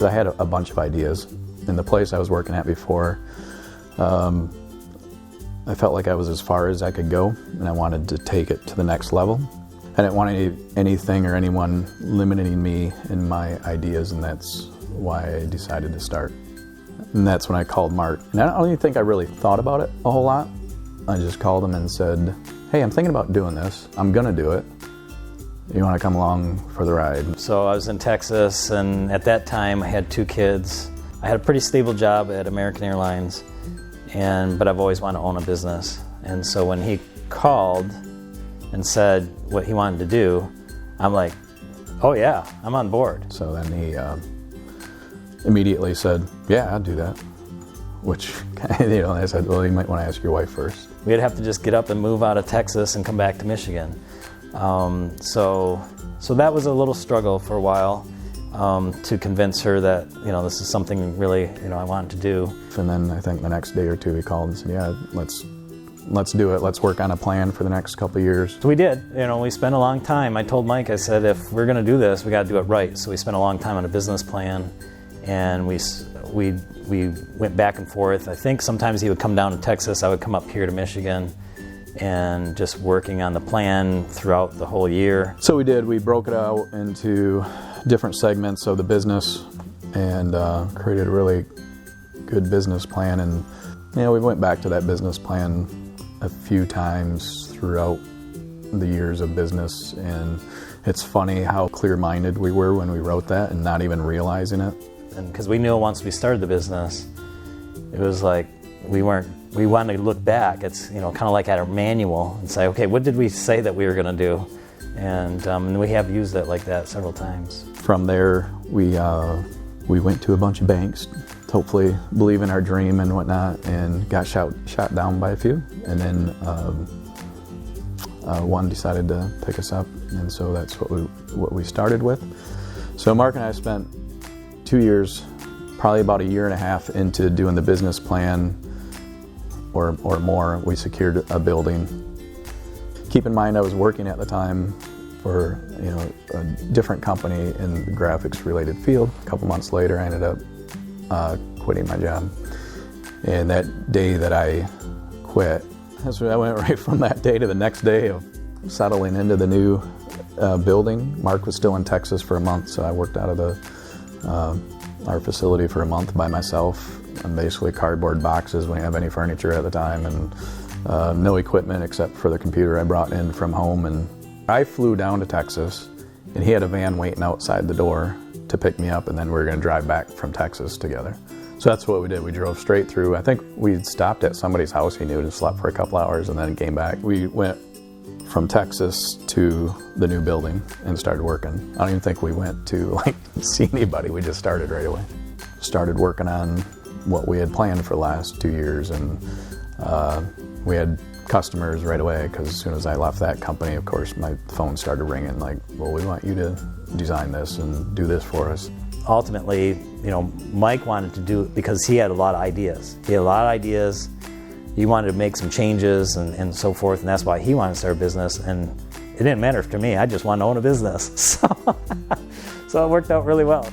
I had a bunch of ideas. In the place I was working at before, I felt like I was as far as I could go, and I wanted to take it to the next level. I didn't want anything or anyone limiting me in my ideas, and that's why I decided to start. And that's when I called Mark. And I don't even think I really thought about it a whole lot. I just called him and said, hey, I'm thinking about doing this. I'm gonna do it. You wanna come along for the ride? So I was in Texas, and at that time I had 2 kids. I had a pretty stable job at American Airlines, but I've always wanted to own a business. And so when he called and said what he wanted to do, I'm like, oh yeah, I'm on board. So then he immediately said, yeah, I'd do that. Which, I said, well, you might want to ask your wife first. We'd have to just get up and move out of Texas and come back to Michigan. So that was a little struggle for a while. To convince her that this is something really I wanted to do. And then I think the next day or two he called and said, yeah, let's do it. Let's work on a plan for the next couple of years. So we did. We spent a long time. I told Mike, I said, if we're going to do this, we got to do it right. So we spent a long time on a business plan, and we went back and forth. I think sometimes he would come down to Texas, I would come up here to Michigan, and just working on the plan throughout the whole year. So we did. We broke it out into different segments of the business and created a really good business plan. And we went back to that business plan a few times throughout the years of business, and it's funny how clear-minded we were when we wrote that and not even realizing it. And because we knew once we started the business, it was like we wanted to look back. It's kind of like at our manual and say, okay, what did we say that we were going to do? And we have used it like that several times. From there, we went to a bunch of banks, hopefully believe in our dream and whatnot, and got shot down by a few. And then one decided to pick us up, and so that's what we started with. So Mark and I spent 2 years, probably about a year and a half into doing the business plan, or more. We secured a building. Keep in mind, I was working at the time for a different company in the graphics related field. A couple months later, I ended up quitting my job. And that day that I quit, I went right from that day to the next day of settling into the new building. Mark was still in Texas for a month, so I worked out of our facility for a month by myself. And basically cardboard boxes. We didn't have any furniture at the time, and no equipment except for the computer I brought in from home. And I flew down to Texas, and he had a van waiting outside the door to pick me up, and then we were going to drive back from Texas together. So that's what we did. We drove straight through. I think we stopped at somebody's house he knew and slept for a couple hours, and then came back. We went from Texas to the new building and started working. I don't even think we went to see anybody. We just started right away. Started working on what we had planned for the last 2 years, and we had customers right away, because as soon as I left that company, of course, my phone started ringing like, well, we want you to design this and do this for us. Ultimately, Mike wanted to do it because he had a lot of ideas. He had a lot of ideas. He wanted to make some changes and so forth, and that's why he wanted to start a business. And it didn't matter to me. I just wanted to own a business. So it worked out really well.